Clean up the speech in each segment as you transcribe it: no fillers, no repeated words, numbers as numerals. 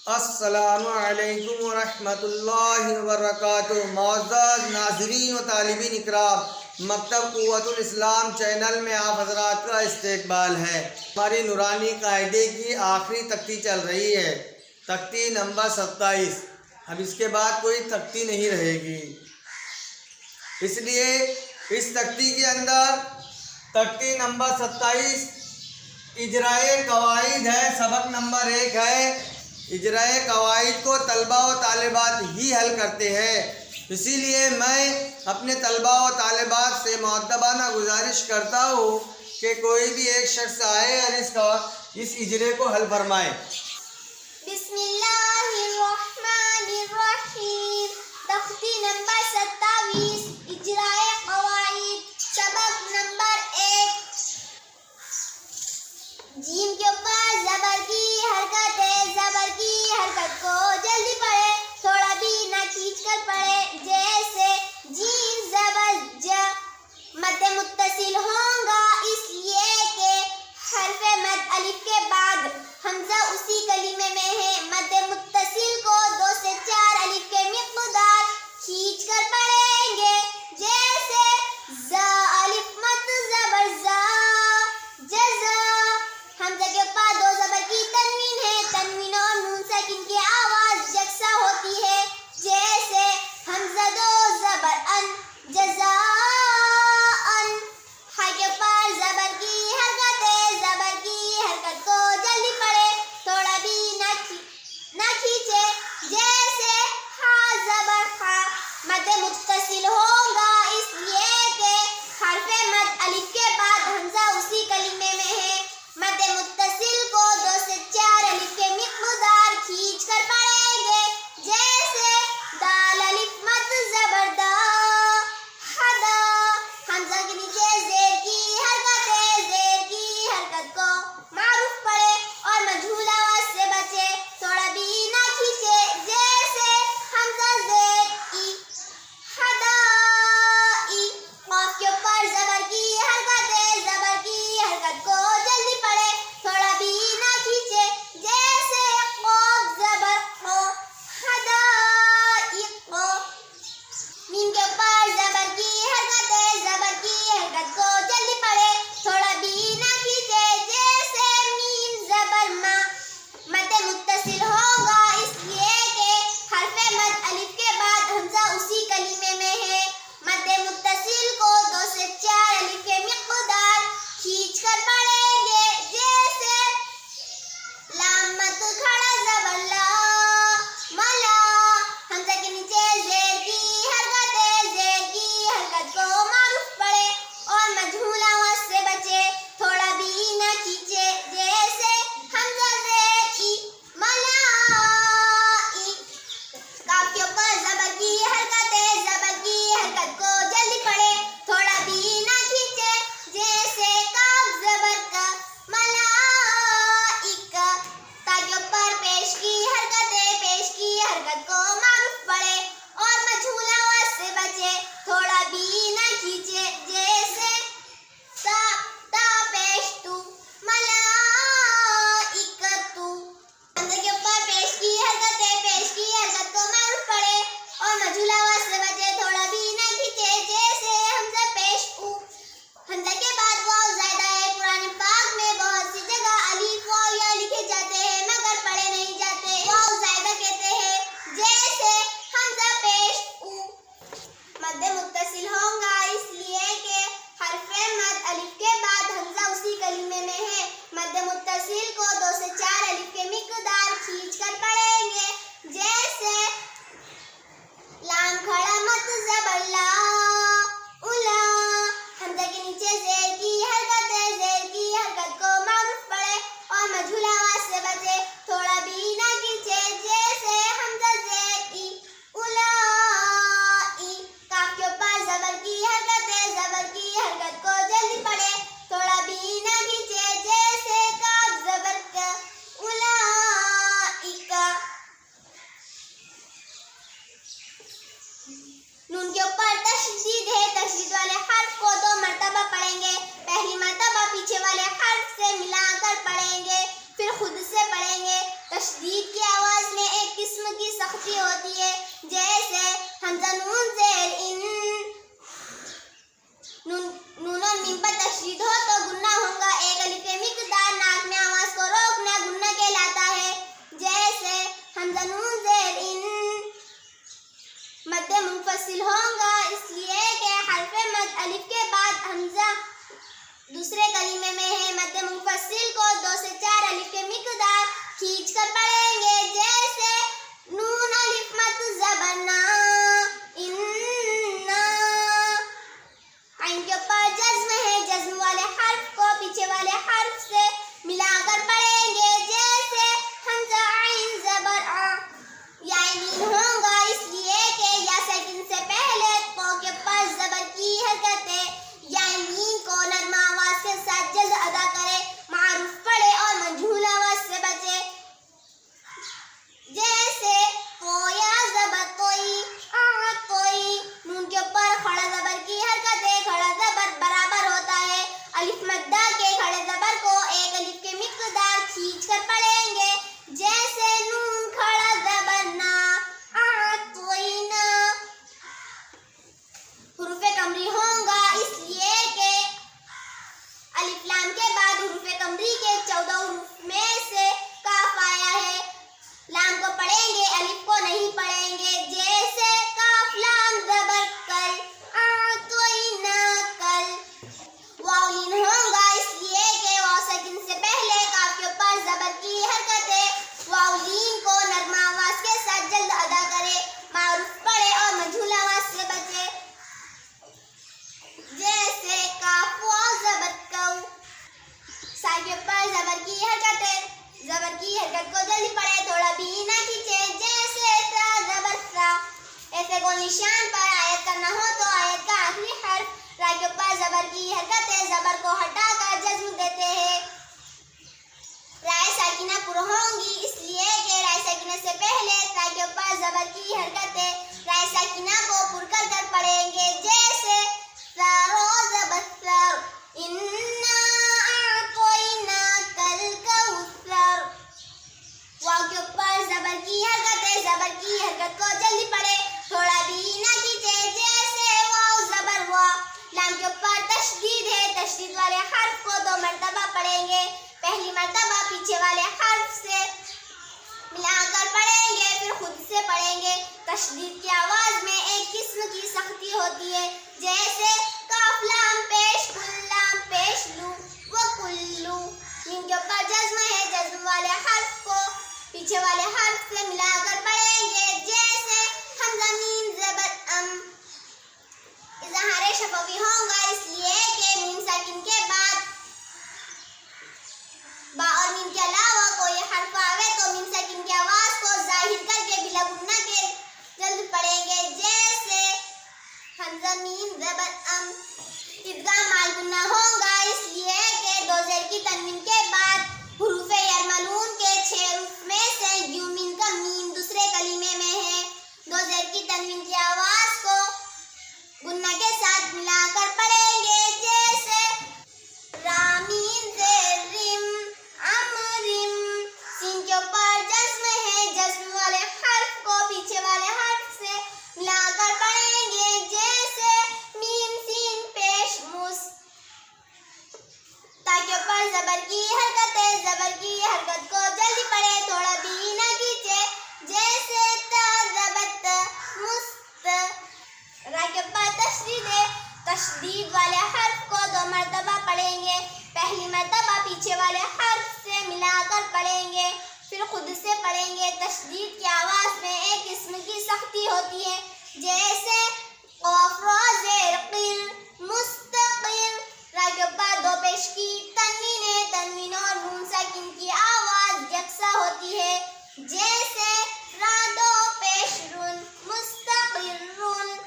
अस्सलामु अलैकुम वरहमतुल्लाहि वबरकातुहू। मुअज़्ज़ज़ नाज़रीन व तालिबीन इकराम, मकतब क़ुव्वतुल इस्लाम चैनल में आप हज़रात का इस्तकबाल है। हमारी नूरानी कायदे की आखिरी तख्ती चल रही है, तख्ती नंबर 27। अब इसके बाद कोई तख्ती नहीं रहेगी, इसलिए इस तख्ती के अंदर तख्ती नंबर 27 इजराए कवाइद है। सबक नंबर 1 है। इजराए कवाइद को तलबा व तालिबात ही हल करते हैं, इसीलिए मैं अपने तलबा व तालिबात से मुअद्दबाना गुजारिश करता हूँ कि कोई भी एक शख्स आए और इस इजरे को हल फरमाए। बिस्मिल्लाहिर्रहमानिर्रहीम। तख्ती नंबर 27 इजराए कवाइद। सबक नंबर 1। जीम के ऊपर जबर की हरकत है। जबर की हरकत को जल्दी पढ़े, थोड़ा भी ना खींच कर पढ़े। जैसे जीम जबर ज मद मुत्तसिल होगा, इसलिए कि हरफ मद अलिफ के बाद हमजा उसी कलीमे में है। मद मुत्तसिल को 2 से 4 अलिफ के मिक़दार खींच कर पढ़ेंगे। जैसे ज़ा अलिफ मद जबर ज़ा जज़ा। हमजा के ऊपर 2 जबर की तनवीन है। तनवीन और नून साकिन की आवाज यकसा होती है। जैसे हमजा 2 जबर अन जज़ाअन। हा के ऊपर जबर की हरकत है। जबर की हरकत को जल्दी पढ़े, थोड़ा भी ना ता के ऊपर जबर की हरकत को जल्दी पढ़े, थोड़ा भी ना खींचे, जैसे ता जबर सा। ऐसे को निशान पर आयत करना हो तो आयत का आखिरी हर्फ रा के ऊपर जबर की हरकत है, जबर को हटाकर जज्म देते हैं। राय साकिना पुर होंगी इसलिए कि राय साकिना से पहले ता के ऊपर जबर की हरकत है। राय साकिना को पुर कर कर पढ़ेंगे, जैसे सरो जबर सर, इन्ना आतोइना कल कौसर। वाव के ऊपर जबर की हरकत है, जबर की हरकत को जल्दी पढ़े, थोड़ा भी ना खींचे, जैसे वाव जबर वा। लाम के ऊपर तशदीद है, तशदीद वाले हर्फ को 2 मरतबा पढ़ेंगे। पहली मरतबा पीछे वाले हर्फ से मिलाकर पढ़ेंगे, फिर खुद से पढ़ेंगे। तशदीद की आवाज में एक किस्म की सख्ती होती है, जैसे काफ लाम पेश कुल्लाम पेश लू व कुल्लू। मीम के ऊपर जज्म है, जज्म वाले हर्फ को पीछे वाले हर्फ से मिलाकर पढ़ेंगे, जैसे हमजा मीम जबर अम। इज़हार शफवी होगा इसलिए कि मीम साकिन के बाद बा और मीम के अलावा कोई हर्फ आवे तो मीम साकिन की आवाज को जाहिर करके बिला गुन्ना के जल्द पढ़ेंगे, जैसे हमजा मीम जबर अम। इदगाम माल गुन्ना होगा इसलिए कि 2 ज़ेर की तनवीन के बाद हुरूफ यरमलून के 6 रूफ में से यूमिन का मीम दूसरे कलीमे में है। 2 ज़ेर की तनवीन की आवाज को गुन्ना के साथ मिलाकर पढ़ेंगे, जैसे रामीन ज़ेरिम अमरिम। सीन के ऊपर जज्म है, जज्म वाले हर्फ को पीछे वाले हर्फ से मिलाकर पढ़ेंगे, जैसे मीम सीन पेश मुस। ता के ऊपर जबर की हरकत है, जबर की हरकत को जल्दी पढ़े, थोड़ा भी ना खींचे, जैसे ता जबत मुस्त। रा के ऊपर तशदीद है, तशदीद वाले हर्फ को 2 मरतबा पढ़ेंगे। पहली मरतबा पीछे वाले हर्फ से मिलाकर पढ़ेंगे, फिर खुद से पढ़ेंगे। तशदीद की आवाज में एक किस्म की सख्ती होती है, जैसे क़ाफ रा ज़ेर क़िर मुस्तक़िर। रा के ऊपर 2 पेश की तनवीन है, तनवीन और नून साकिन की आवाज यकसा होती है, जैसे रा 2 पेश रुन मुस्तक़िरुन।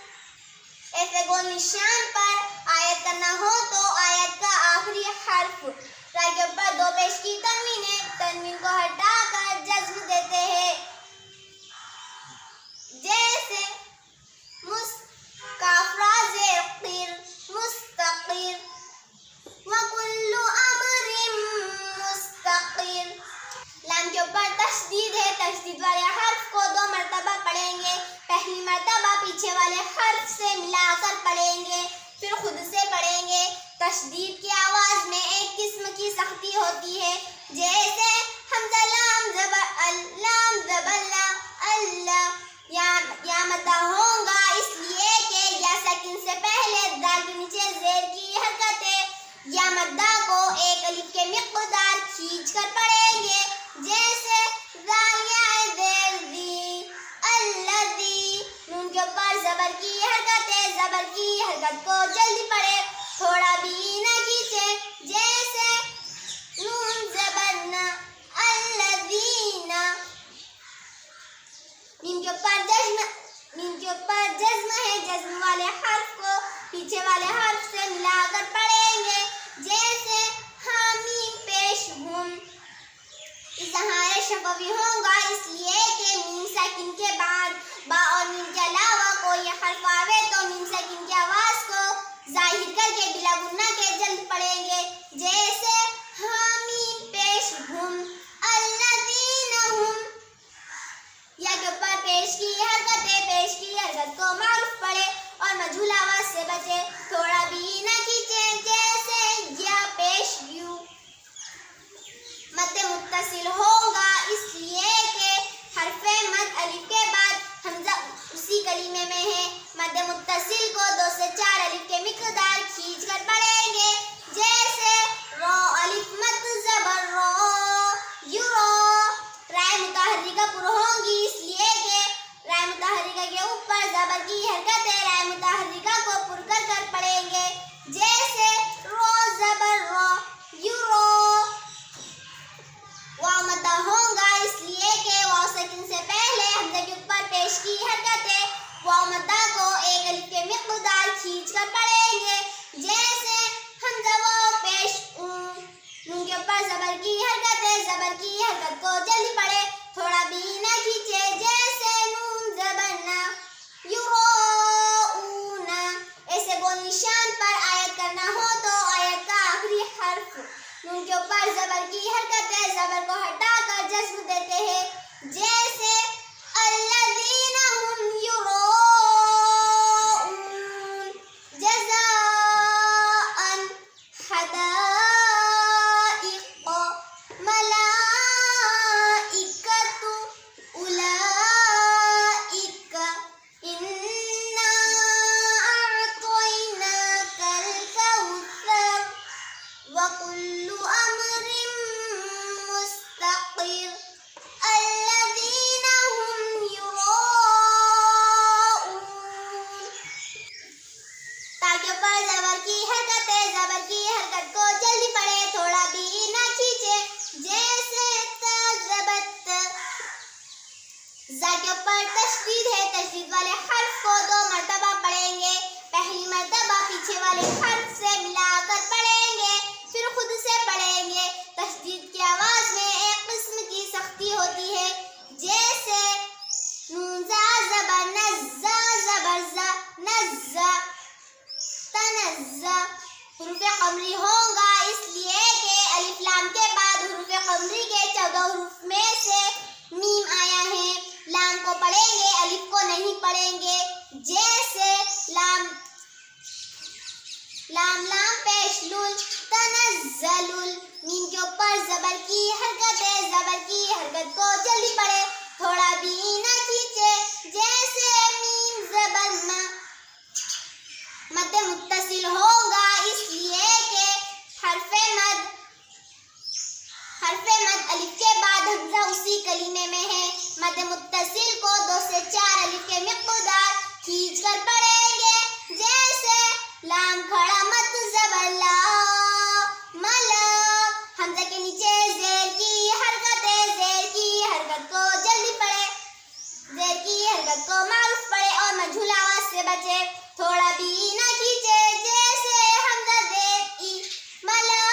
ऐसे गोल निशान पर आयत करना हो तो आयत का आखिरी हर्फ रा के ऊपर 2 पेश की तनवीन है, तनवीन को हटाकर जज्म देते हैं, जैसे काफरा ज़ेर क़िर मुस्तक़िर व कुल्लु अमरिम मुस्तक़िर। लाम के ऊपर तशदीद है, तशदीद वाले हर्फ को 2 मरतबा पढ़ेंगे। पहली मरतबा पीछे वाले हर्फ से मिलाकर पढ़ेंगे, फिर खुद से पढ़ेंगे। तशदीद की आवाज में एक किस्म की सख्ती होती है, जैसे हमजा लाम जबर अल्लाम जबर ला अल्लाह। या मद्दा होगा इसलिए कि या साकिन से पहले दाल के नीचे ज़ेर की हरकत है। या मद्दा को एक अलिफ के मिक़दार खींच कर पढ़ेंगे, जैसे नून के ऊपर जबर की हरकत है, जबर की हरकत को जल्दी पढ़े, थोड़ा भी ना खींचे, जैसे नून जबर ना अल्लज़ीना। मीम के ऊपर जज्म है, जज्म वाले हर्फ को पीछे वाले हर्फ से मिलाकर पढ़ेंगे, जैसे हामीम पेश हुम। इज़हार शफवी होगा इसलिए कि मीम साकिन के बाद बा और मीम के अलावा कोई हर्फ आवे तो मीम साकिन की आवाज को जाहिर करके बिला गुन्ना के जल्द पढ़ेंगे, जैसे हामीम पेश हुम अल्लज़ीना हुम। या के ऊपर पेश की हरकत है, पेश की हरकत को मारूफ पढ़े और मजहूल आवाज से बचे, थोड़ा भी ना खींचे, जैसे या पेश यू। मद मुत्तसिल होगा इसलिए कि हरफे मद अलिफ के बाद हमजा उसी कलीमे में है। मद मुत्तसिल को 2 से 4 अलिफ के मिक़दार खींच कर पढ़ेंगे, जैसे रो अलिफ मद जबर रो यूरो। राय मुतहर्रिका पुर होंगी इसलिए कि राय मुतहर्रिका के ऊपर जबर की हरकत है। राय मुतहर्रिका को पुर कर ऊपर तशदीद है, तशदीद वाले हर्फ को 2 मरतबा पढ़ेंगे। पहली मरतबा पीछे वाले हर्फ से मिलाकर पढ़ेंगे, फिर खुद से पढ़ेंगे। तशदीद की आवाज में एक किस्म की सख्ती होती है, जैसे नून जा ज़बर नज़्ज़ा, ज़बर ज़ा नज़्ज़ा, तनज़्ज़ा। हुरूफ़े क़मरी होगा इसलिए कि अलिफ लाम के बाद हुरूफ़े क़मरी के 14 हुरूफ में से मीम आया है। लाम को पढ़ेंगे, अलिफ को नहीं पढ़ेंगे। जैसे लाम लाम लाम पेश लुल, तनज़्ज़लुल। मीम के ऊपर ज़बर की हरकत है, ज़बर की हरकत को जल्दी पढ़े, थोड़ा भी ना खींचे। जैसे मीम ज़बर मा। मद मुत्तसिल होगा इसलिए कि हरफे मद अलिफ के बाद हमजा उसी कलीमे में है। मद मुत्तसिल को 2 से 4 अलिफ के मिक़दार खींच कर पढ़ेंगे। जैसे लाम खड़ा मत ज़बर ला, मला। हमजा के नीचे ज़ेर की हरकत है, ज़ेर की हरकत को जल्दी पढ़े, ज़ेर की हरकत को मारूफ पढ़े और मजहूल आवाज से बचे, थोड़ा भी ना खींचे। जैसे हमजा ज़ेर ई, मलाई।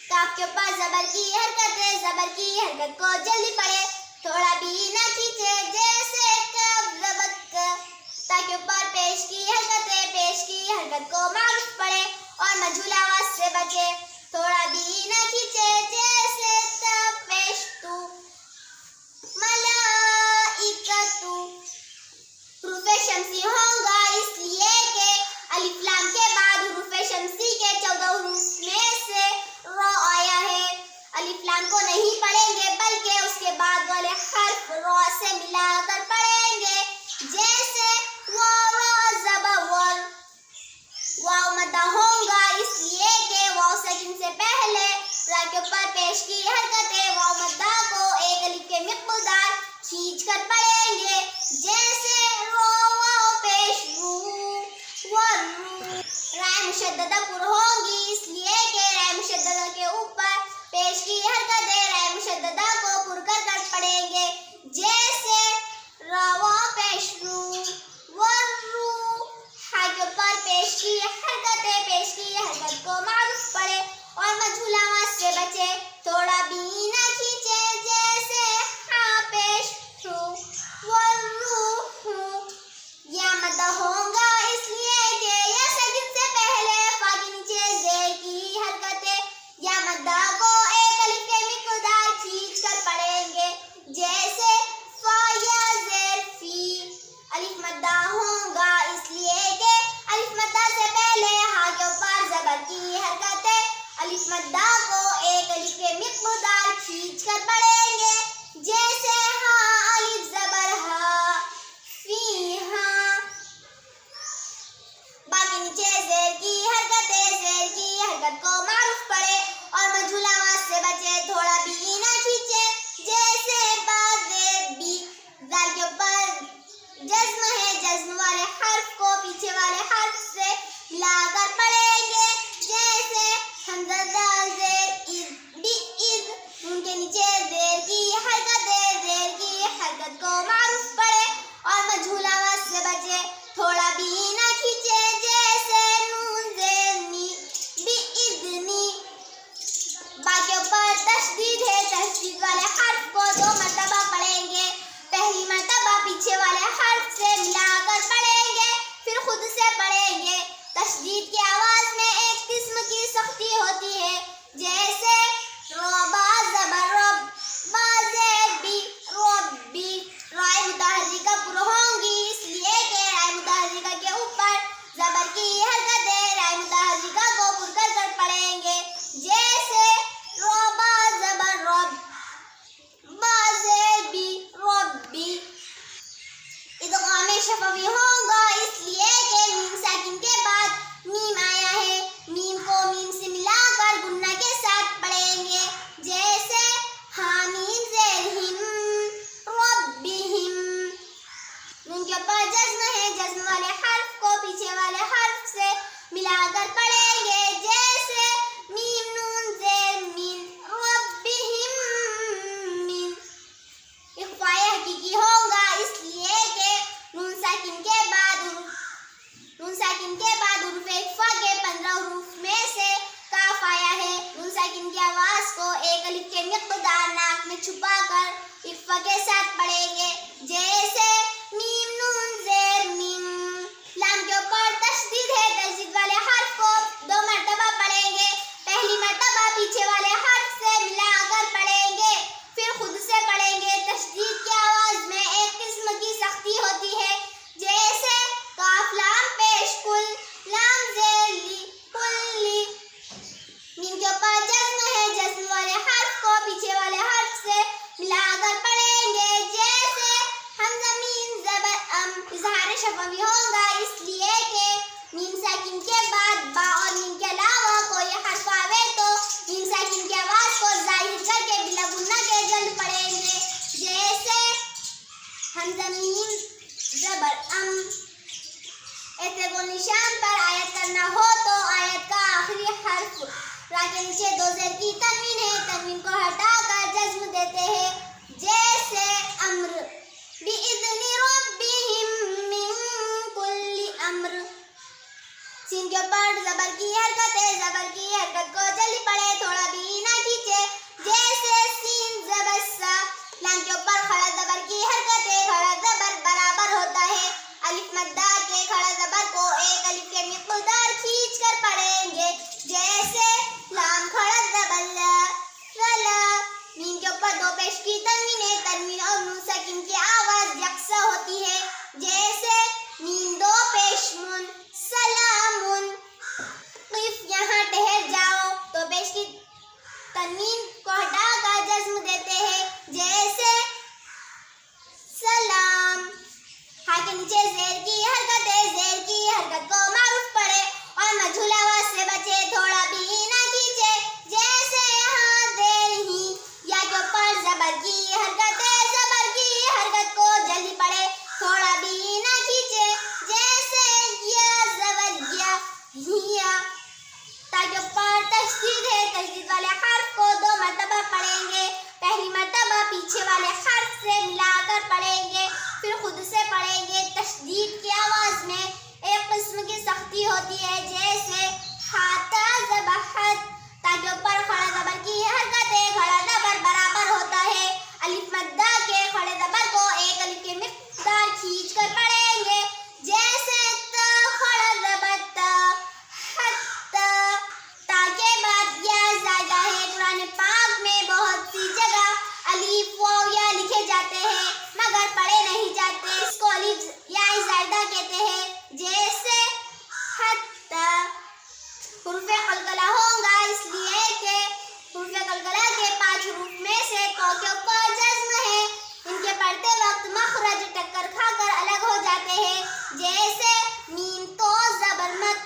काफ के ऊपर ज़बर की हरकत है, ज़बर की हरकत को जल्दी पढ़े, थोड़ा भी ना खींचे। जैसे कब ज़बर क। ता के ऊपर पेश की हरकत है, पेश की हरकत को मारूफ पढ़े और मजहूल आवाज से बचे, थोड़ा भी ना खींचे। जैसे तब पेश तू, मलाइकतु। हुरूफ़े शम्सी होगा इसलिए कि अलिफ लाम के बाद हुरूफ़े शम्सी के 14 हुरूफ में से रो आया है। अलिफ लाम को नहीं पढ़ेंगे बल्कि उसके बाद वाले हर्फ रो से मिलाकर पढ़ेंगे। जैसे वाव रा ज़बर वर। वाव मद्दा होगा इसलिए कि वाव सेकंड से पहले रा के ऊपर पेश की हरकत है। वाव मद्दा को एक अलिफ के मिक़दार खींच कर पढ़ेंगे। जैसे रो वाव पेश रू, वरू। राय मुशद्ददा पुर होगी इसलिए कि राय मुशद्ददा के ऊपर पेश की हरकत है। राय मुशद्ददा को पुर कर पढ़ेंगे। जैसे रवा पेश रू, वरू। हा के ऊपर पेश की हरकत है, पेश की हरकत को मारूफ पढ़े और मजहूल आवाज से बचे, थोड़ा भी ना खींचे। जैसे हा पेश रू, वरू। या मद होगा इसलिए कि या सेकंड से पहले फा के नीचे ज़ेर की हरकत है। या मद्दा को एक अलिफ के मिक़दार खींच कर पढ़ेंगे। जैसे फा या ज़ेर फी। अलिफ मद्दा होगा इसलिए कि अलिफ मद्दा से पहले हा के ऊपर ज़बर की हरकत है। अलिफ मद्दा को एक अलिफ के मिक़दार खींच कर पढ़ेंगे। जैसे हा अलिफ ज़बर हा, फीहा। बाकी नीचे ज़ेर की हरकत है, ज़ेर की हरकत को मारूफ पढ़े और मजहूल आवाज से बचे, थोड़ा भी ना खींचे। जैसे बा ज़ेर बी। ज़ाल के ऊपर जज्म है, जज्म वाले हर्फ को पीछे वाले हर्फ से मिलाकर पढ़ेंगे। जैसे हमजा दाल ज़ेर इज़, बी इज़। उनके नीचे ज़ेर की हरकत है, ज़ेर की हरकत को मारूफ पढ़े और मजहूल आवाज से बचे, थोड़ा भी ना खींचे। जैसे नून ज़ेर नी, बी इज़नी। बा के ऊपर तशदीद है, तशदीद वाले हर्फ को 2 मरतबा पढ़ेंगे। पहली मरतबा पीछे वाले हर्फ से मिलाकर पढ़ेंगे, फिर खुद से पढ़ेंगे। तशदीद की आवाज में एक किस्म की सख्ती होती है, जैसे रोबा ज़बर रब, बा ज़ेर बी, रब्बी। राय मुतहर्रिका पुर होंगी इसलिए कि राय मुतहर्रिका के ऊपर ज़बर की हरकत है। राय मुतहर्रिका को पुर कर पढ़ेंगे। जैसे रोबा ज़बर रब, बा ज़ेर बी, रब्बी। इदग़ाम शफ़वी होगा इसलिए कि मीम साकिन के बाद मीम आया के मिक़दार नाक में छुपाकर इफ़्फ़ा के साथ पढ़ेंगे। जैसे मीम नून ज़ेर मीम, लाम के ऊपर तशदीद है, तशदीद वाले हर्फ को 2 मरतबा पढ़ेंगे। पहली मरतबा पीछे वाले हर्फ से मिलाकर पढ़ेंगे, फिर खुद से पढ़ेंगे। तशदीद की आवाज़ में एक किस्म की सख्ती होती है, जैसे काफ लाम पेश कुल, लाम ज़ेर ली कुल्ली। मीम के ऊपर जज्म है, जज्म वाले हर्फ को पीछे वाले हर्फ से मिलाकर पढ़ेंगे। जैसे हमज़ा मीम ज़बर अम, इज़हार शफ़वी होगा इसलिए कि मीम साकिन के बाद बा और मीम के अलावा कोई हर्फ आवे तो मीम साकिन की आवाज़ को ज़ाहिर करके बिला गुन्ना के जल्द पढ़ेंगे। जैसे हमज़ा मीम ज़बर अम। ऐसे को निशान पर आयत करना हो तो आयत का आखिरी हर्फ रा के नीचे 2 ज़ेर की तनवीन है, तनवीन को हटाकर जज्म देते हैं। जैसे अम्र बिइज़्नि रब्बिहिम मिन कुल्ली अम्र। सीन के ऊपर ज़बर की हरकत है, ज़बर की हरकत को जल्दी पढ़े, थोड़ा भी ना खींचे। जैसे सीन ज़बर सा, लाम के ऊपर खड़ा ज़बर की हरकत है, खड़ा ज़बर बराबर होता है अलिफ मद्दार के। खड़ा ज़बर को एक अलिफ के मिक़दार खींच कर पढ़ेंगे। जैसे लाम खड़ा ज़बर ला वला। मीम के ऊपर 2 पेश की तनवीन है, तनवीन और नून साकिन की आवाज़ यकसा होती है। जैसे मीम 2 पेश मुन सलामुन। क़िफ़ यहाँ ठहर जाओ, 2 पेश की तनवीन को हटाकर जज्म देते हैं। जैसे सलाम। हा के नीचे ज़ेर की हरकत है, ज़ेर की हरकत को मारूफ पढ़े और मजहूल आवाज़ से बचे, थोड़ा भी ना खींचे। जैसे यहाँ देर ही, या के ऊपर ज़बर की हरकत है, ज़बर की हरकत को जल्दी पढ़े, थोड़ा भी ना खींचे। जैसे या ज़बर या हिया, ता के ऊपर तशदीद है, तशदीद वाले हर्फ को 2 मरतबा पढ़ेंगे। पहली मरतबा पीछे वाले हर्फ से मिलाकर पढ़ेंगे, फिर खुद से पढ़ेंगे। तशदीद की आवाज़ में एक किस्म की सख्ती होती है, जैसे हाता ज़बहत। ता के ऊपर खड़ा ज़बर की हरकत है, खड़ा ज़बर बराबर होता है अलिफ मद्दा के। खड़े ज़बर को एक अलिफ के मिक़दार खींच कर पढ़ेंगे। जैसे त खड़ा ज़बर त हत्ता। ता के बाद या ज़ायदा है। कुरान पाक में बहुत सी जगह अलिफ वाव या लिखे जाते हैं मगर पढ़े नहीं जाते, इसको अलिफ या ज़ायदा कहते हैं। जैसे हत्ता। हुरूफ़ क़लक़ला होगा इसलिए कि हुरूफ़ क़लक़ला के 5 हुरूफ में से तो के ऊपर जज्म है, इनके पढ़ते वक्त मखरज टक्कर खाकर अलग हो जाते हैं। जैसे मीम तो ज़बर मत,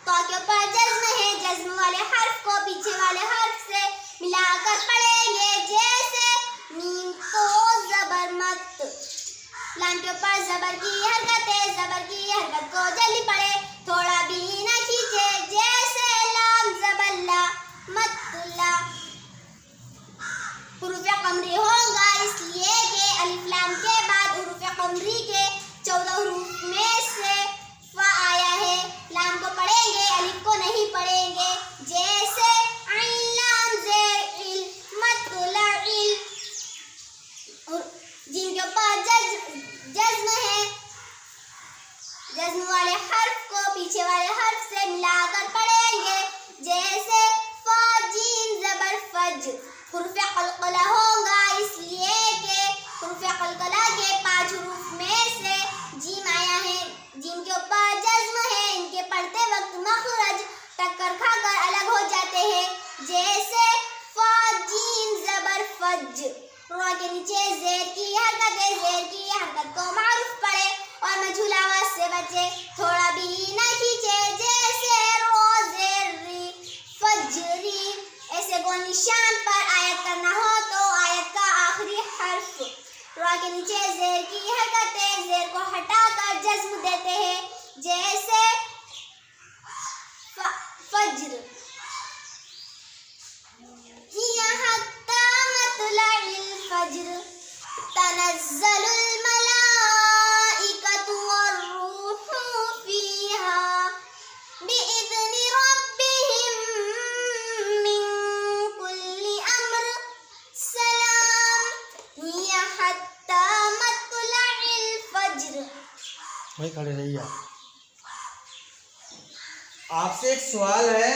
तो के ऊपर जज्म है, जज्म वाले हर्फ को पीछे वाले हर्फ से मिलाकर पढ़ेंगे। जैसे मीम तो ज़बर मत। लाम के ऊपर ज़बर की हरकत है, ज़बर की हरकत को जल्दी पढ़े, थोड़ा भी ना खींचे। जैसे लाम ज़बर ला मतुल्ला। हुरूफ़ क़मरी होगा इसलिए कि अलिफ लाम के बाद हुरूफ़ क़मरी के 14 हुरूफ में से फ़ा आया है। लाम को पढ़ेंगे, अलिफ को नहीं पढ़ेंगे। जैसे ऐन लाम ज़ेर इल मतुल्ला इल। जिन के ऊपर जज्म है, जज्म वाले हर्फ को पीछे वाले हर्फ से मिलाकर पढ़ेंगे। जैसे फ़ा जीम ज़बर फज। हुरूफ़ क़लक़ला होगा इसलिए कि हुरूफ़ क़लक़ला के 5 हुरूफ में से जीम आया है, जीम के ऊपर जज्म है, इनके पढ़ते वक्त मखरज टक्कर खाकर अलग हो जाते हैं। जैसे फ़ा जीम ज़बर फज। रा के नीचे ज़ेर की हरकत है, ज़ेर की हरकत को मारूफ पढ़े और मजहूल आवाज़ से बचे, थोड़ा भी ना खींचे। जैसे रो ज़ेर री फजरी। ऐसे को निशान पर आयत करना हो तो आयत का आखिरी हर्फ रा के नीचे ज़ेर की हरकत है, ज़ेर को हटाकर जज्म देते हैं। जैसे फज्र। हिया हत्ता मतलइल फज्र तनज़्ज़लुल मलाइकतु वर्रूहु फ़ीहा बिइज़्नि रब्बिहिम मिन कुल्ली अम्र। वही खड़े रहिए आपसे एक सवाल है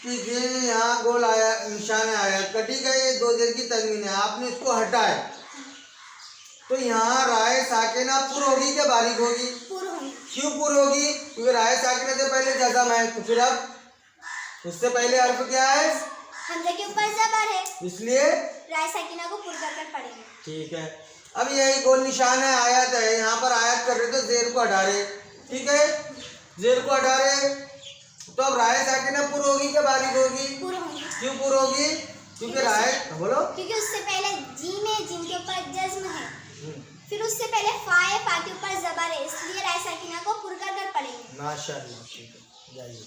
कि ये यहाँ गोल आया निशान आया कटी का ये दो जेर की तनवीन है आपने इसको हटाए तो यहाँ राय साकिना पुर होगी क्या बारीक होगी? पुर होगी। क्यों पुर होगी? क्योंकि राय साकिना से पहले जज़म है तो फिर अब उससे पहले हर्फ क्या है? हमजा के ऊपर ज़बर है इसलिए राय साकिना को पुर कर पढ़ेंगे। ठीक है। अब यही गोल निशान है आयत है यहाँ पर आयत कर रहे तो जेर को हटा रहे ठीक है जेर को हटा रहे तो अब राय साकिना पुर होगी क्या बारीक होगी? पुर होगी। क्यों पुर होगी? क्योंकि राय बोलो क्योंकि उससे पहले जीम है जिम के ऊपर जज्म है फिर उससे पहले फा है फा के ऊपर ज़बर है इसलिए राय साकिना को पुर कर पढ़ेंगे। माशाअल्लाह ठीक है जाइए।